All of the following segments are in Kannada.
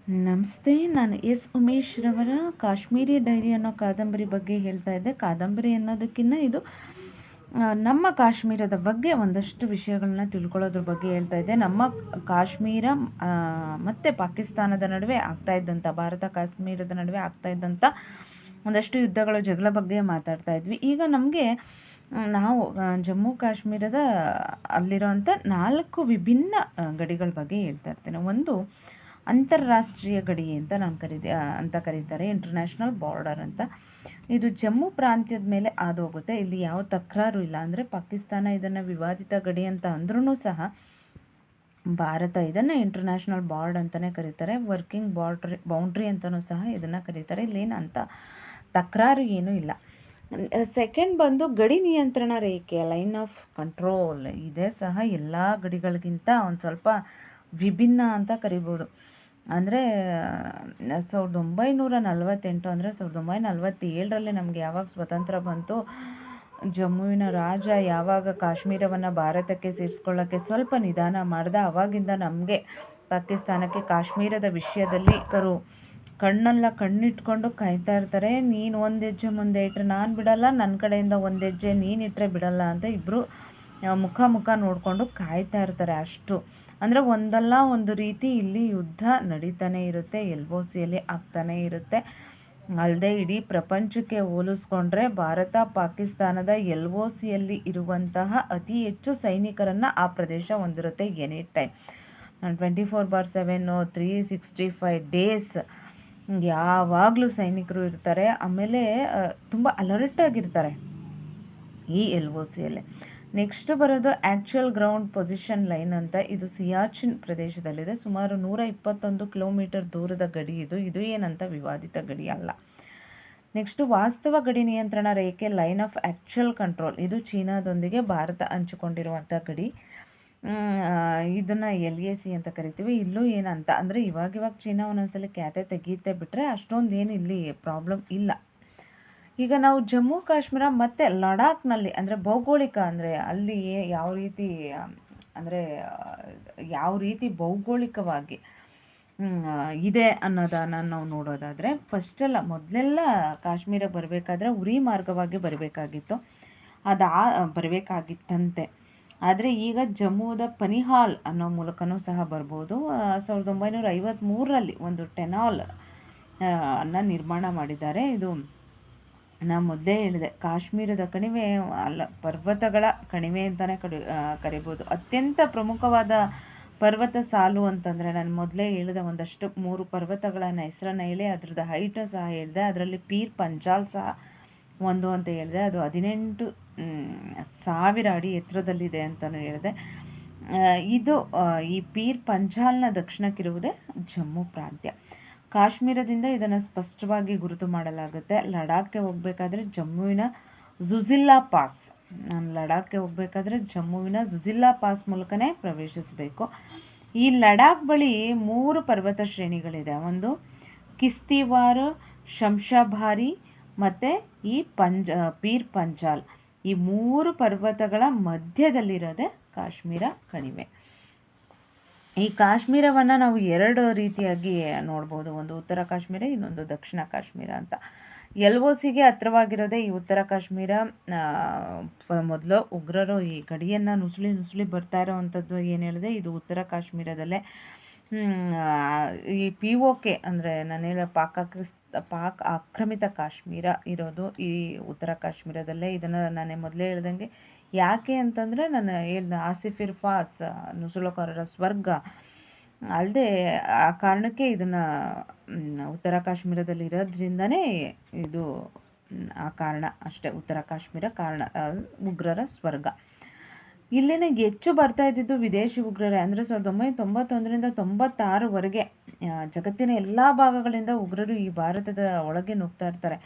ನಮಸ್ತೆ. ನಾನು ಉಮೇಶ್ ರವರ ಕಾಶ್ಮೀರಿ ಡೈರಿ ಅನ್ನೋ ಕಾದಂಬರಿ ಬಗ್ಗೆ ಹೇಳ್ತಾ ಇದ್ದೆ. ಕಾದಂಬರಿ ಅನ್ನೋದಕ್ಕಿಂತ ಇದು ನಮ್ಮ ಕಾಶ್ಮೀರದ ಬಗ್ಗೆ ಒಂದಷ್ಟು ವಿಷಯಗಳನ್ನ ತಿಳ್ಕೊಳ್ಳೋದ್ರ ಬಗ್ಗೆ ಹೇಳ್ತಾ ಇದ್ದೆ. ನಮ್ಮ ಕಾಶ್ಮೀರ ಮತ್ತು ಪಾಕಿಸ್ತಾನದ ನಡುವೆ ಆಗ್ತಾ ಇದ್ದಂಥ, ಭಾರತ ಕಾಶ್ಮೀರದ ನಡುವೆ ಆಗ್ತಾ ಇದ್ದಂಥ ಒಂದಷ್ಟು ಯುದ್ಧಗಳು, ಜಗಳ ಬಗ್ಗೆ ಮಾತಾಡ್ತಾ ಇದ್ವಿ. ಈಗ ನಮಗೆ ನಾವು ಜಮ್ಮು ಕಾಶ್ಮೀರದ ಅಲ್ಲಿರೋಂಥ 4 ವಿಭಿನ್ನ ಗಡಿಗಳ ಬಗ್ಗೆ ಹೇಳ್ತಾ ಇರ್ತೇನೆ. ಒಂದು ಅಂತಾರಾಷ್ಟ್ರೀಯ ಗಡಿ ಅಂತ ಕರೀತಾರೆ, ಇಂಟರ್ನ್ಯಾಷನಲ್ ಬಾರ್ಡರ್ ಅಂತ. ಇದು ಜಮ್ಮು ಪ್ರಾಂತ್ಯದ ಮೇಲೆ ಹಾದು ಹೋಗುತ್ತೆ. ಇಲ್ಲಿ ಯಾವ ತಕರಾರು ಇಲ್ಲ. ಅಂದರೆ ಪಾಕಿಸ್ತಾನ ಇದನ್ನು ವಿವಾದಿತ ಗಡಿ ಅಂತ ಅಂದ್ರೂ ಸಹ ಭಾರತ ಇದನ್ನು ಇಂಟರ್ನ್ಯಾಷನಲ್ ಬಾರ್ಡರ್ ಅಂತಲೇ ಕರೀತಾರೆ. ವರ್ಕಿಂಗ್ ಬೌಂಡ್ರಿ ಅಂತಲೂ ಸಹ ಇದನ್ನು ಕರೀತಾರೆ. ಇಲ್ಲೇನು ಅಂತ ತಕರಾರು ಏನೂ ಇಲ್ಲ. ಸೆಕೆಂಡ್ ಬಂದು ಗಡಿ ನಿಯಂತ್ರಣ ರೇಖೆ, ಲೈನ್ ಆಫ್ ಕಂಟ್ರೋಲ್. ಇದೇ ಸಹ ಎಲ್ಲ ಗಡಿಗಳಿಗಿಂತ ಒಂದು ಸ್ವಲ್ಪ ವಿಭಿನ್ನ ಅಂತ ಕರಿಬೋದು. ಅಂದರೆ 1948 ಅಂದರೆ 1947ರಲ್ಲಿ ನಮಗೆ ಯಾವಾಗ ಸ್ವತಂತ್ರ ಬಂತು, ಜಮ್ಮುವಿನ ರಾಜ ಯಾವಾಗ ಕಾಶ್ಮೀರವನ್ನು ಭಾರತಕ್ಕೆ ಸೇರಿಸ್ಕೊಳ್ಳೋಕ್ಕೆ ಸ್ವಲ್ಪ ನಿಧಾನ ಮಾಡ್ದೆ, ಆವಾಗಿಂದ ನಮಗೆ ಪಾಕಿಸ್ತಾನಕ್ಕೆ ಕಾಶ್ಮೀರದ ವಿಷಯದಲ್ಲಿ ಕಣ್ಣೆಲ್ಲ ಕಣ್ಣಿಟ್ಕೊಂಡು ಕಾಯ್ತಾ ಇರ್ತಾರೆ. ನೀನು ಒಂದು ಹೆಜ್ಜೆ ಮುಂದೆ ಇಟ್ಟರೆ ನಾನು ಬಿಡಲ್ಲ, ನನ್ನ ಕಡೆಯಿಂದ ಒಂದು ಹೆಜ್ಜೆ ನೀನಿಟ್ಟರೆ ಬಿಡಲ್ಲ ಅಂತ ಇಬ್ಬರು ಮುಖ ನೋಡಿಕೊಂಡು ಕಾಯ್ತಾ ಇರ್ತಾರೆ. ಅಷ್ಟು ಅಂದರೆ ಒಂದಲ್ಲ ಒಂದು ರೀತಿ ಇಲ್ಲಿ ಯುದ್ಧ ನಡೀತಾನೆ ಇರುತ್ತೆ, LOCಯಲ್ಲಿ ಆಗ್ತಾನೆ ಇರುತ್ತೆ. ಅಲ್ಲದೆ ಇಡೀ ಪ್ರಪಂಚಕ್ಕೆ ಹೋಲಿಸ್ಕೊಂಡ್ರೆ ಭಾರತ ಪಾಕಿಸ್ತಾನದ LOCಯಲ್ಲಿ ಇರುವಂತಹ ಅತಿ ಹೆಚ್ಚು ಸೈನಿಕರನ್ನು ಆ ಪ್ರದೇಶ ಹೊಂದಿರುತ್ತೆ. ಎನಿ ಟೈಮ್ 24/7 365 ಡೇಸ್ ಯಾವಾಗಲೂ ಸೈನಿಕರು ಇರ್ತಾರೆ. ಆಮೇಲೆ ತುಂಬ ಅಲರ್ಟ್ ಆಗಿರ್ತಾರೆ ಈ LOCಯಲ್ಲಿ. ನೆಕ್ಸ್ಟ್ ಬರೋದು ಆ್ಯಕ್ಚುಯಲ್ ಗ್ರೌಂಡ್ ಪೊಸಿಷನ್ ಲೈನ್ ಅಂತ. ಇದು ಸಿಯಾಚಿನ್ ಪ್ರದೇಶದಲ್ಲಿದೆ. ಸುಮಾರು 121 ಕಿಲೋಮೀಟರ್ ದೂರದ ಗಡಿ ಇದು ಏನಂತ ವಿವಾದಿತ ಗಡಿ ಅಲ್ಲ. ನೆಕ್ಸ್ಟು ವಾಸ್ತವ ಗಡಿ ನಿಯಂತ್ರಣ ರೇಖೆ, ಲೈನ್ ಆಫ್ ಆ್ಯಕ್ಚುಯಲ್ ಕಂಟ್ರೋಲ್. ಇದು ಚೀನಾದೊಂದಿಗೆ ಭಾರತ ಹಂಚಿಕೊಂಡಿರುವಂಥ ಗಡಿ. ಇದನ್ನು LAC ಅಂತ ಕರಿತೀವಿ. ಇಲ್ಲೂ ಏನಂತ ಅಂದರೆ ಇವಾಗ ಚೀನಾ ಒಂದೊಂದ್ಸಲ ಕ್ಯಾತೆ ತೆಗೀತೆ ಬಿಟ್ಟರೆ ಅಷ್ಟೊಂದು ಏನು ಇಲ್ಲಿ ಪ್ರಾಬ್ಲಮ್ ಇಲ್ಲ. ಈಗ ನಾವು ಜಮ್ಮು ಕಾಶ್ಮೀರ ಮತ್ತು ಲಡಾಖ್ನಲ್ಲಿ ಅಂದರೆ ಭೌಗೋಳಿಕ, ಅಂದರೆ ಅಲ್ಲಿ ಯಾವ ರೀತಿ ಭೌಗೋಳಿಕವಾಗಿ ಇದೆ ಅನ್ನೋದನ್ನು ನಾವು ನೋಡೋದಾದರೆ, ಮೊದಲೆಲ್ಲ ಕಾಶ್ಮೀರಕ್ಕೆ ಬರಬೇಕಾದ್ರೆ ಉರಿ ಮಾರ್ಗವಾಗಿ ಬರಬೇಕಾಗಿತ್ತು, ಬರಬೇಕಾಗಿತ್ತಂತೆ. ಆದರೆ ಈಗ ಜಮ್ಮುದ ಪನಿಹಾಲ್ ಅನ್ನೋ ಮೂಲಕನೂ ಸಹ ಬರ್ಬೋದು. 1953ರಲ್ಲಿ ಒಂದು ಟೆನಾಲ್ ಅನ್ನು ನಿರ್ಮಾಣ ಮಾಡಿದ್ದಾರೆ. ಇದು ನಾನು ಮೊದಲೇ ಹೇಳಿದೆ, ಕಾಶ್ಮೀರದ ಕಣಿವೆ ಅಲ್ಲ, ಪರ್ವತಗಳ ಕಣಿವೆ ಅಂತಲೇ ಕರಿಬೋದು. ಅತ್ಯಂತ ಪ್ರಮುಖವಾದ ಪರ್ವತ ಸಾಲು ಅಂತಂದರೆ, ನಾನು ಮೊದಲೇ ಹೇಳಿದೆ ಒಂದಷ್ಟು 3 ಪರ್ವತಗಳ ಹೆಸರನ್ನು ಹೇಳಿ ಅದ್ರದ್ದು ಹೈಟ್ ಸಹ ಹೇಳಿದೆ. ಅದರಲ್ಲಿ ಪೀರ್ ಪಂಜಾಲ್ ಸಹ ಒಂದು ಅಂತ ಹೇಳಿದೆ. ಅದು 18,000 ಅಡಿ ಎತ್ತರದಲ್ಲಿದೆ ಅಂತಲೂ ಹೇಳಿದೆ. ಈ ಪೀರ್ ಪಂಜಾಲ್ನ ದಕ್ಷಿಣಕ್ಕಿರುವುದೇ ಜಮ್ಮು ಪ್ರಾಂತ್ಯ. ಕಾಶ್ಮೀರದಿಂದ ಇದನ್ನು ಸ್ಪಷ್ಟವಾಗಿ ಗುರುತು ಮಾಡಲಾಗುತ್ತೆ. ಲಡಾಖ್ಗೆ ಹೋಗಬೇಕಾದ್ರೆ ಜಮ್ಮುವಿನ ಜುಜಿಲ್ಲಾ ಪಾಸ್, ಮೂಲಕನೇ ಪ್ರವೇಶಿಸಬೇಕು. ಈ ಲಡಾಖ್ ಬಳಿ 3 ಪರ್ವತ ಶ್ರೇಣಿಗಳಿದೆ. ಒಂದು ಕಿಸ್ತಿವಾರ್, ಶಂಷಾಬಾರಿ ಮತ್ತು ಈ ಪೀರ್ ಪಂಜಾಲ್. ಈ 3 ಪರ್ವತಗಳ ಮಧ್ಯದಲ್ಲಿರೋದೇ ಕಾಶ್ಮೀರ ಕಣಿವೆ. ಈ ಕಾಶ್ಮೀರವನ್ನು ನಾವು 2 ರೀತಿಯಾಗಿ ನೋಡ್ಬೋದು. ಒಂದು ಉತ್ತರ ಕಾಶ್ಮೀರ, ಇನ್ನೊಂದು ದಕ್ಷಿಣ ಕಾಶ್ಮೀರ ಅಂತ. LOCಗೆ ಹತ್ತಿರವಾಗಿರೋದೇ ಈ ಉತ್ತರ ಕಾಶ್ಮೀರ. ಮೊದಲು ಉಗ್ರರು ಈ ಗಡಿಯನ್ನು ನುಸುಳಿ ಬರ್ತಾ ಇರೋವಂಥದ್ದು ಏನು ಹೇಳಿದೆ, ಇದು ಉತ್ತರ ಕಾಶ್ಮೀರದಲ್ಲೇ. ಈ POK ಅಂದರೆ ನಾನೇಳ ಪಾಕ್ ಆಕ್ರಮಿತ ಕಾಶ್ಮೀರ ಇರೋದು ಈ ಉತ್ತರ ಕಾಶ್ಮೀರದಲ್ಲೇ. ಇದನ್ನು ನಾನು ಮೊದಲೇ ಹೇಳ್ದಂಗೆ ಯಾಕೆ ಅಂತಂದರೆ, ನಾನು ಹೇಳ್ದೆ ಆಸಿಫ್ ಇರ್ಫಾಸ್ ನುಸುಳುಕೋರರ ಸ್ವರ್ಗ ಅಲ್ಲದೆ ಆ ಕಾರಣಕ್ಕೆ ಇದನ್ನು ಉತ್ತರ ಕಾಶ್ಮೀರದಲ್ಲಿ ಇರೋದ್ರಿಂದನೇ ಇದು ಆ ಕಾರಣ ಅಷ್ಟೇ. ಉತ್ತರ ಕಾಶ್ಮೀರ ಕಾರಣ ಉಗ್ರರ ಸ್ವರ್ಗ. ಇಲ್ಲಿನ ಹೆಚ್ಚು ಬರ್ತಾ ಇದ್ದಿದ್ದು ವಿದೇಶಿ ಉಗ್ರರೇ. ಅಂದರೆ 1991ರಿಂದ 96ವರೆಗೆ ಜಗತ್ತಿನ ಎಲ್ಲ ಭಾಗಗಳಿಂದ ಉಗ್ರರು ಈ ಭಾರತದ ಒಳಗೆ ನುಗ್ತಾ ಇರ್ತಾರೆ.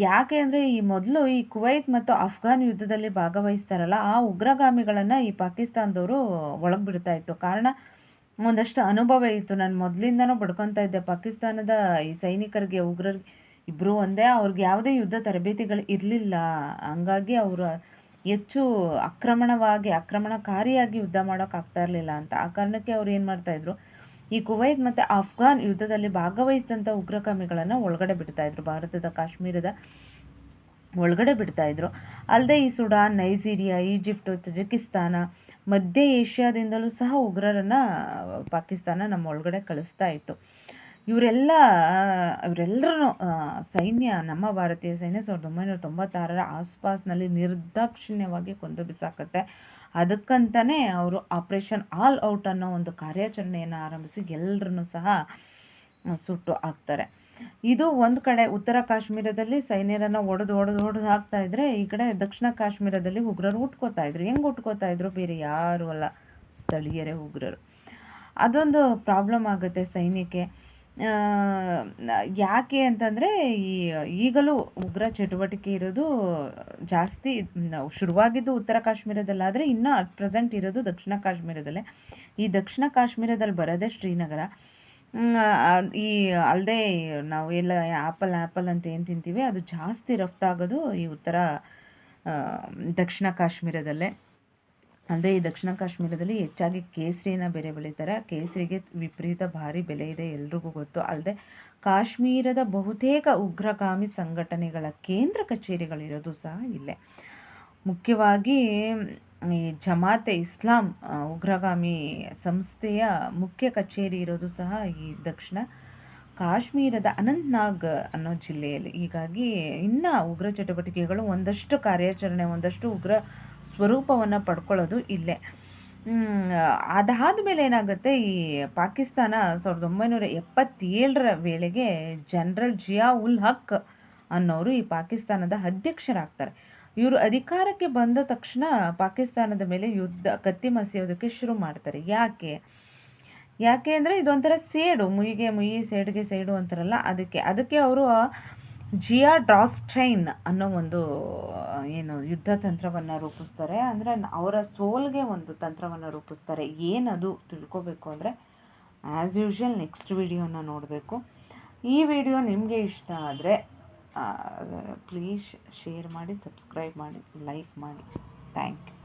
ಯಾಕೆ ಅಂದರೆ ಮೊದಲು ಈ ಕುವೈತ್ ಮತ್ತು ಅಫ್ಘಾನ್ ಯುದ್ಧದಲ್ಲಿ ಭಾಗವಹಿಸ್ತಾರಲ್ಲ, ಆ ಉಗ್ರಗಾಮಿಗಳನ್ನು ಈ ಪಾಕಿಸ್ತಾನದವರು ಒಳಗೆ ಬಿಡ್ತಾ ಇತ್ತು. ಕಾರಣ ಒಂದಷ್ಟು ಅನುಭವ ಇತ್ತು. ನಾನು ಮೊದಲಿಂದನೂ ಬಡ್ಕೊತಾ ಇದ್ದೆ, ಪಾಕಿಸ್ತಾನದ ಈ ಸೈನಿಕರಿಗೆ ಉಗ್ರರಿಗೆ ಇಬ್ಬರು ಒಂದೇ, ಅವ್ರಿಗೆ ಯಾವುದೇ ಯುದ್ಧ ತರಬೇತಿಗಳು ಇರಲಿಲ್ಲ. ಹಂಗಾಗಿ ಅವರು ಹೆಚ್ಚು ಆಕ್ರಮಣಕಾರಿಯಾಗಿ ಯುದ್ಧ ಮಾಡೋಕ್ಕಾಗ್ತಾ ಇರಲಿಲ್ಲ ಅಂತ. ಆ ಕಾರಣಕ್ಕೆ ಅವ್ರು ಏನು ಮಾಡ್ತಾಯಿದ್ರು, ಈ ಕುವೈತ್ ಮತ್ತು ಅಫ್ಘಾನ್ ಯುದ್ಧದಲ್ಲಿ ಭಾಗವಹಿಸಿದಂಥ ಉಗ್ರಗಾಮಿಗಳನ್ನು ಒಳಗಡೆ ಬಿಡ್ತಾಯಿದ್ರು, ಭಾರತದ ಕಾಶ್ಮೀರದ ಒಳಗಡೆ ಬಿಡ್ತಾಯಿದ್ರು. ಅಲ್ಲದೆ ಈ ಸುಡಾನ್, ನೈಜೀರಿಯಾ, ಈಜಿಪ್ಟು, ತಜಿಕಿಸ್ತಾನ, ಮಧ್ಯ ಏಷ್ಯಾದಿಂದಲೂ ಸಹ ಉಗ್ರರನ್ನು ಪಾಕಿಸ್ತಾನ ನಮ್ಮ ಒಳಗಡೆ ಕಳಿಸ್ತಾ ಇತ್ತು. ಇವರೆಲ್ಲರೂ ಸೈನ್ಯ, ನಮ್ಮ ಭಾರತೀಯ ಸೈನ್ಯ 1996 ಆಸ್ಪಾಸ್ನಲ್ಲಿ ನಿರ್ದಾಕ್ಷಿಣ್ಯವಾಗಿ ಕೊಂದು ಬಿಸಾಕತ್ತೆ. ಅದಕ್ಕಂತಲೇ ಅವರು ಆಪರೇಷನ್ ಆಲ್ ಔಟ್ ಅನ್ನೋ ಒಂದು ಕಾರ್ಯಾಚರಣೆಯನ್ನು ಆರಂಭಿಸಿ ಎಲ್ಲರನ್ನೂ ಸಹ ಸುಟ್ಟು ಹಾಕ್ತಾರೆ. ಇದು ಒಂದು ಕಡೆ ಉತ್ತರ ಕಾಶ್ಮೀರದಲ್ಲಿ ಸೈನ್ಯರನ್ನು ಹೊಡೆದು ಹಾಕ್ತಾ ಇದ್ರೆ, ಈ ಕಡೆ ದಕ್ಷಿಣ ಕಾಶ್ಮೀರದಲ್ಲಿ ಉಗ್ರರು ಹುಟ್ಕೋತಾ ಇದ್ರು. ಹೆಂಗೆ ಹುಟ್ಕೋತಾ ಇದ್ರು? ಬೇರೆ ಯಾರೂ ಅಲ್ಲ, ಸ್ಥಳೀಯರೇ ಉಗ್ರರು. ಅದೊಂದು ಪ್ರಾಬ್ಲಮ್ ಆಗುತ್ತೆ ಸೈನ್ಯಕ್ಕೆ. ಯಾಕೆ ಅಂತಂದರೆ ಈಗಲೂ ಉಗ್ರ ಚಟುವಟಿಕೆ ಇರೋದು ಜಾಸ್ತಿ ಶುರುವಾಗಿದ್ದು ಉತ್ತರ ಕಾಶ್ಮೀರದಲ್ಲಾದರೆ ಇನ್ನೂ ಅಟ್ ಪ್ರೆಸೆಂಟ್ ಇರೋದು ದಕ್ಷಿಣ ಕಾಶ್ಮೀರದಲ್ಲೇ. ಈ ದಕ್ಷಿಣ ಕಾಶ್ಮೀರದಲ್ಲಿ ಬರೋದೇ ಶ್ರೀನಗರ. ಈ ಅಲ್ಲದೆ ನಾವು ಎಲ್ಲ ಆ್ಯಪಲ್ ಅಂತ ಏನು ತಿಂತೀವಿ ಅದು ಜಾಸ್ತಿ ರಫ್ತಾಗೋದು ಈ ದಕ್ಷಿಣ ಕಾಶ್ಮೀರದಲ್ಲೇ. ಅಲ್ಲದೆ ಈ ದಕ್ಷಿಣ ಕಾಶ್ಮೀರದಲ್ಲಿ ಹೆಚ್ಚಾಗಿ ಕೇಸರಿನ ಬೇರೆ ಬೆಳೀತಾರೆ. ಕೇಸರಿಗೆ ವಿಪರೀತ ಭಾರಿ ಬೆಲೆ ಇದೆ, ಎಲ್ರಿಗೂ ಗೊತ್ತು. ಅಲ್ಲದೆ ಕಾಶ್ಮೀರದ ಬಹುತೇಕ ಉಗ್ರಗಾಮಿ ಸಂಘಟನೆಗಳ ಕೇಂದ್ರ ಕಚೇರಿಗಳಿರೋದು ಸಹ ಇಲ್ಲೇ. ಮುಖ್ಯವಾಗಿ ಈ ಜಮಾತೆ ಇಸ್ಲಾಂ ಉಗ್ರಗಾಮಿ ಸಂಸ್ಥೆಯ ಮುಖ್ಯ ಕಚೇರಿ ಇರೋದು ಸಹ ಈ ದಕ್ಷಿಣ ಕಾಶ್ಮೀರದ ಅನಂತ್ನಾಗ್ ಅನ್ನೋ ಜಿಲ್ಲೆಯಲ್ಲಿ. ಹೀಗಾಗಿ ಇನ್ನು ಉಗ್ರ ಚಟುವಟಿಕೆಗಳು ಒಂದಷ್ಟು ಕಾರ್ಯಾಚರಣೆ, ಒಂದಷ್ಟು ಉಗ್ರ ಸ್ವರೂಪವನ್ನು ಪಡ್ಕೊಳ್ಳೋದು ಇಲ್ಲೇ. ಅದಾದ ಮೇಲೆ ಏನಾಗುತ್ತೆ, ಈ ಪಾಕಿಸ್ತಾನ 1977 ವೇಳೆಗೆ ಜನರಲ್ ಜಿಯಾ ಉಲ್ ಹಕ್ ಅನ್ನೋರು ಈ ಪಾಕಿಸ್ತಾನದ ಅಧ್ಯಕ್ಷರಾಗ್ತಾರೆ. ಇವರು ಅಧಿಕಾರಕ್ಕೆ ಬಂದ ತಕ್ಷಣ ಪಾಕಿಸ್ತಾನದ ಮೇಲೆ ಕತ್ತಿ ಮಸೆಯೋದಕ್ಕೆ ಶುರು ಮಾಡ್ತಾರೆ. ಯಾಕೆ ಅಂದರೆ ಇದೊಂಥರ ಸೇಡು, ಮುಯಿ ಸೇಡಿಗೆ ಸೇಡು ಅಂತಾರಲ್ಲ, ಅದಕ್ಕೆ ಅವರು ಜಿಯಾ ಡ್ರಾಸ್ಟ್ರೈನ್ ಅನ್ನೋ ಒಂದು ಯುದ್ಧ ತಂತ್ರವನ್ನು ರೂಪಿಸ್ತಾರೆ. ಅಂದರೆ ಅವರ ಸೋಲ್ಗೆ ಒಂದು ತಂತ್ರವನ್ನು ರೂಪಿಸ್ತಾರೆ. ಏನದು ತಿಳ್ಕೊಬೇಕು ಅಂದರೆ ಆ್ಯಸ್ ಯೂಶ್ವಲ್ ನೆಕ್ಸ್ಟ್ ವಿಡಿಯೋನ ನೋಡಬೇಕು. ಈ ವಿಡಿಯೋ ನಿಮಗೆ ಇಷ್ಟ ಆದರೆ ಪ್ಲೀಸ್ ಶೇರ್ ಮಾಡಿ, ಸಬ್ಸ್ಕ್ರೈಬ್ ಮಾಡಿ, ಲೈಕ್ ಮಾಡಿ. Thank you.